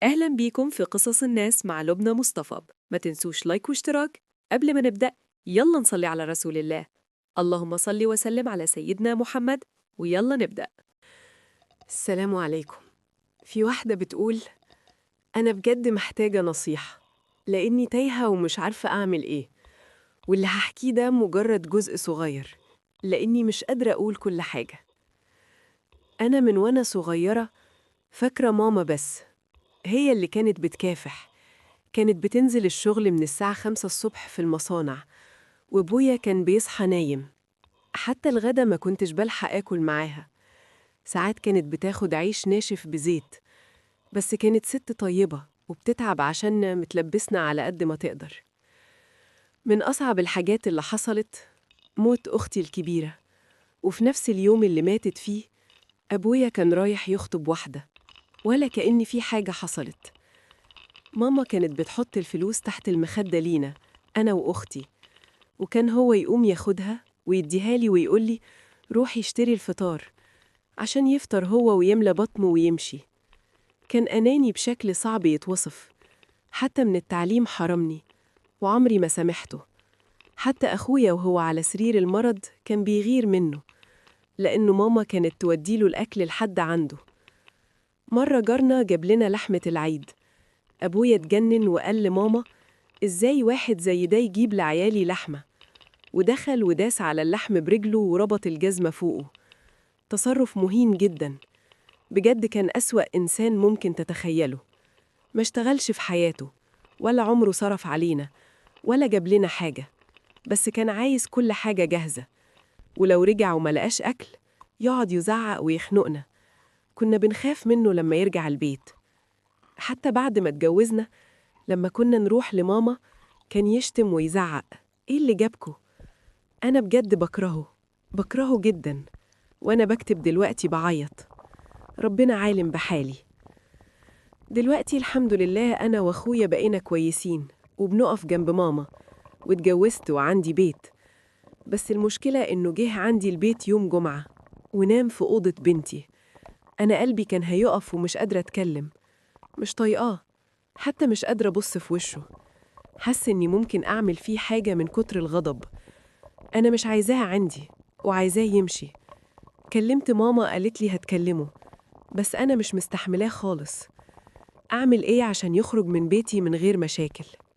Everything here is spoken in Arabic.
أهلا بيكم في قصص الناس مع لبنى مصطفى. ما تنسوش لايك واشتراك. قبل ما نبدأ يلا نصلي على رسول الله. اللهم صل وسلم على سيدنا محمد. ويلا نبدأ. السلام عليكم. في واحدة بتقول: أنا بجد محتاجة نصيحة لأني تايهة ومش عارفة أعمل إيه، واللي هحكيه ده مجرد جزء صغير لأني مش قادرة أقول كل حاجة. أنا من وأنا صغيرة فاكرة ماما بس، هي اللي كانت بتكافح. كانت بتنزل الشغل من الساعة 5 الصبح في المصانع، وأبويا كان بيصحى نايم. حتى الغدا ما كنتش بلحق آكل معاها. ساعات كانت بتاخد عيش ناشف بزيت، بس كانت ست طيبة وبتتعب عشان متلبسنا على قد ما تقدر. من أصعب الحاجات اللي حصلت موت أختي الكبيرة، وفي نفس اليوم اللي ماتت فيه أبويا كان رايح يخطب واحدة، ولا كأن في حاجة حصلت. ماما كانت بتحط الفلوس تحت المخدة لينا أنا وأختي، وكان هو يقوم ياخدها ويديها لي ويقولي: روحي اشتري الفطار، عشان يفطر هو ويملى بطنه ويمشي. كان أناني بشكل صعب يتوصف. حتى من التعليم حرمني، وعمري ما سامحته. حتى أخويا وهو على سرير المرض كان بيغير منه، لأنه ماما كانت توديله الأكل لحد عنده. مرة جارنا جاب لنا لحمة العيد. أبويا اتجنن وقال لماما: إزاي واحد زي ده يجيب لعيالي لحمة؟ ودخل وداس على اللحم برجله وربط الجزمة فوقه. تصرف مهين جدا. بجد كان أسوأ إنسان ممكن تتخيله. ما اشتغلش في حياته، ولا عمره صرف علينا، ولا جاب لنا حاجة، بس كان عايز كل حاجة جاهزة. ولو رجع وما لقاش أكل يقعد يزعق ويخنقنا. كنا بنخاف منه لما يرجع البيت. حتى بعد ما اتجوزنا، لما كنا نروح لماما كان يشتم ويزعق: إيه اللي جابكو؟ أنا بجد بكرهه، بكرهه جدا. وأنا بكتب دلوقتي بعيط. ربنا عالم بحالي. دلوقتي الحمد لله أنا وأخويا بقينا كويسين وبنقف جنب ماما، واتجوزت وعندي بيت. بس المشكلة إنه جه عندي البيت يوم جمعة ونام في أوضة بنتي. أنا قلبي كان هيقف ومش قادرة أتكلم. مش طايقاه، حتى مش قادرة أبص في وشه. حاسة إني ممكن أعمل فيه حاجة من كتر الغضب. أنا مش عايزاه عندي، وعايزاه يمشي. كلمت ماما قالت لي هتكلمه، بس أنا مش مستحملاه خالص. أعمل إيه عشان يخرج من بيتي من غير مشاكل؟